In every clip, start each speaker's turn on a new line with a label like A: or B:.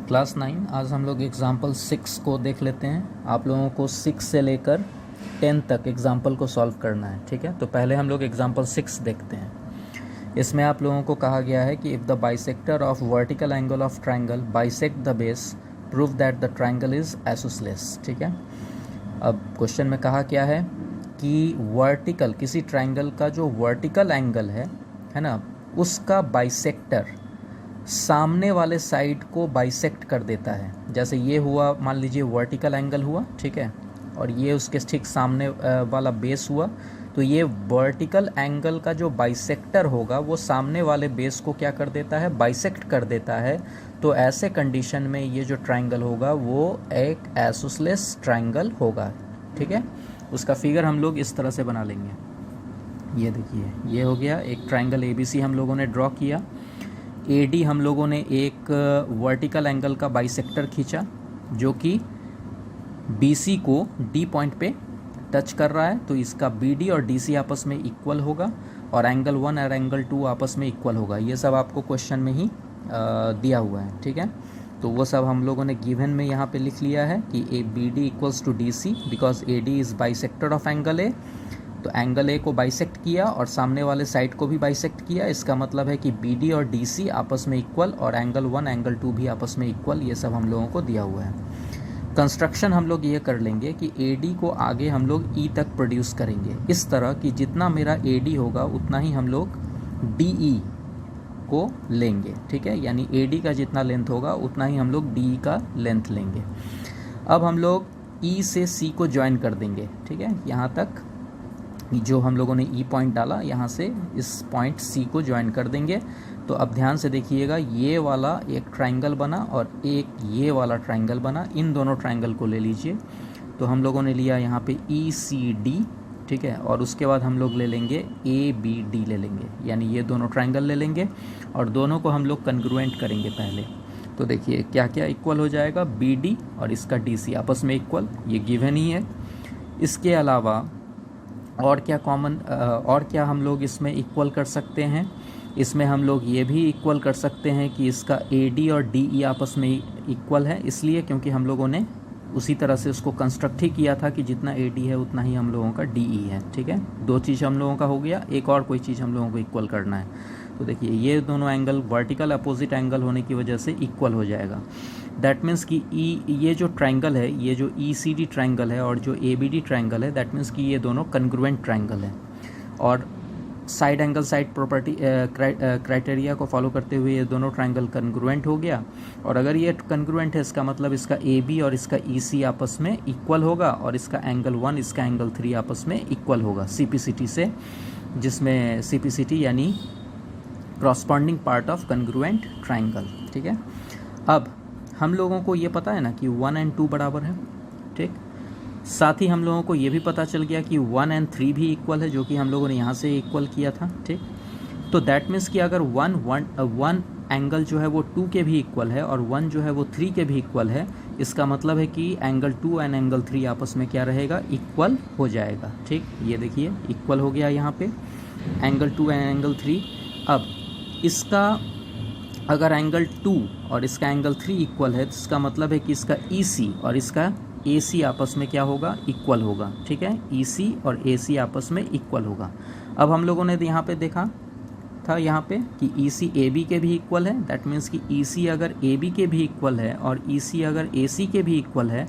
A: Class 9 आज हम लोग एग्जाम्पल 6 को देख लेते हैं। आप लोगों को 6 से लेकर 10 तक एग्जाम्पल को सॉल्व करना है, ठीक है। तो पहले हम लोग एग्जाम्पल 6 देखते हैं। इसमें आप लोगों को कहा गया है कि if the bisector of vertical angle of triangle bisect the base prove that the triangle is isosceles, ठीक है। अब क्वेश्चन में कहा क्या है कि वर्टिकल किसी ट्राइंगल का जो वर्टिकल एंगल है ना, उसका बाइसेक्टर सामने वाले साइड को बाइसेक्ट कर देता है। जैसे ये हुआ, मान लीजिए वर्टिकल एंगल हुआ, ठीक है, और ये उसके ठीक सामने वाला बेस हुआ। तो ये वर्टिकल एंगल का जो बाइसेक्टर होगा वो सामने वाले बेस को क्या कर देता है, बाइसेक्ट कर देता है। तो ऐसे कंडीशन में ये जो ट्राइंगल होगा वो एक आइसोसेलेस ट्राइंगल होगा, ठीक है। उसका फिगर हम लोग इस तरह से बना लेंगे। ये देखिए, ये हो गया एक ट्राइंगल ABC हम लोगों ने ड्रॉ किया। AD हम लोगों ने एक वर्टिकल एंगल का बाइसेक्टर खींचा जो कि BC को D पॉइंट पे टच कर रहा है। तो इसका BD और DC आपस में इक्वल होगा और एंगल 1 और एंगल 2 आपस में इक्वल होगा। ये सब आपको क्वेश्चन में ही दिया हुआ है, ठीक है। तो वो सब हम लोगों ने गिवन में यहाँ पे लिख लिया है कि BD equals to DC because AD is bisector of angle A। तो एंगल A को बाइसेक्ट किया और सामने वाले साइड को भी बाइसेक्ट किया। इसका मतलब है कि BD और DC आपस में इक्वल और एंगल 1 एंगल 2 भी आपस में इक्वल। ये सब हम लोगों को दिया हुआ है। कंस्ट्रक्शन हम लोग ये कर लेंगे कि AD को आगे हम लोग E तक प्रोड्यूस करेंगे इस तरह कि जितना मेरा AD होगा उतना ही हम लोग DE को लेंगे, ठीक है। यानी AD का जितना लेंथ होगा उतना ही हम लोग DE का लेंथ लेंगे। अब हम लोग E से C को ज्वाइन कर देंगे, ठीक है। यहाँ तक जो हम लोगों ने E पॉइंट डाला, यहाँ से इस पॉइंट C को ज्वाइन कर देंगे। तो अब ध्यान से देखिएगा, ये वाला एक ट्राइंगल बना और एक ये वाला ट्राइंगल बना। इन दोनों ट्राइंगल को ले लीजिए। तो हम लोगों ने लिया यहाँ पे ECD, ठीक है, और उसके बाद हम लोग ले लेंगे ABD ले लेंगे, यानी ये दोनों ट्राइंगल ले लेंगे और दोनों को हम लोग कन्ग्रुएंट करेंगे पहले। तो देखिए क्या क्या इक्वल हो जाएगा, BD और इसका DC आपस में इक्वल, ये गिवन ही है। इसके अलावा और क्या कॉमन और क्या हम लोग इसमें इक्वल कर सकते हैं, इसमें हम लोग ये भी इक्वल कर सकते हैं कि इसका AD और DE आपस में इक्वल है, इसलिए क्योंकि हम लोगों ने उसी तरह से उसको कंस्ट्रक्ट ही किया था कि जितना AD है उतना ही हम लोगों का DE है, ठीक है। दो चीज़ हम लोगों का हो गया, एक और कोई चीज़ हम लोगों को इक्वल करना है। तो देखिए ये दोनों एंगल वर्टिकल अपोजिट एंगल होने की वजह से इक्वल हो जाएगा। दैट मीन्स कि ये जो ट्राइंगल है, ये जो ECD ट्राइंगल है और जो ABD ट्राइंगल है, दैट मीन्स कि ये दोनों कन्ग्रुएंट ट्राइंगल है। और side angle side property criteria को फॉलो करते हुए ये दोनों ट्राइंगल कन्ग्रुएंट हो गया। और अगर ये कन्ग्रुएंट है, इसका मतलब इसका AB और इसका EC आपस में इक्वल होगा और इसका एंगल 1 इसका एंगल 3 आपस में इक्वल होगा CPCT से, जिसमें CPCT यानी corresponding part of congruent triangle, ठीक है। अब हम लोगों को ये पता है ना कि 1 और 2 बराबर है, ठीक। साथ ही हम लोगों को ये भी पता चल गया कि 1 और 3 भी इक्वल है, जो कि हम लोगों ने यहाँ से इक्वल किया था, ठीक। तो दैट मीन्स कि अगर 1 एंगल जो है वो 2 के भी इक्वल है और 1 जो है वो 3 के भी इक्वल है, इसका मतलब है कि एंगल 2 एंड एंगल 3 आपस में क्या रहेगा, इक्वल हो जाएगा, ठीक। ये देखिए इक्वल हो गया यहाँ पे एंगल 2 एंड एंगल 3। अब इसका अगर एंगल 2 और इसका एंगल 3 इक्वल है, तो इसका मतलब है कि इसका EC और इसका AC आपस में क्या होगा, इक्वल होगा, ठीक है। EC और AC आपस में इक्वल होगा। अब हम लोगों ने यहाँ पे देखा था यहाँ पे कि EC AB के भी इक्वल है। दैट मीन्स कि EC अगर AB के भी इक्वल है और EC अगर AC के भी इक्वल है,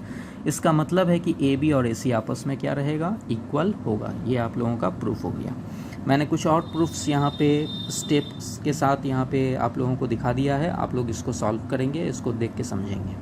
A: इसका मतलब है कि AB और AC आपस में क्या रहेगा, इक्वल होगा। ये आप लोगों का प्रूफ हो गया। मैंने कुछ और प्रूफ्स यहाँ पे स्टेप्स के साथ यहाँ पे आप लोगों को दिखा दिया है। आप लोग इसको सॉल्व करेंगे, इसको देख के समझेंगे।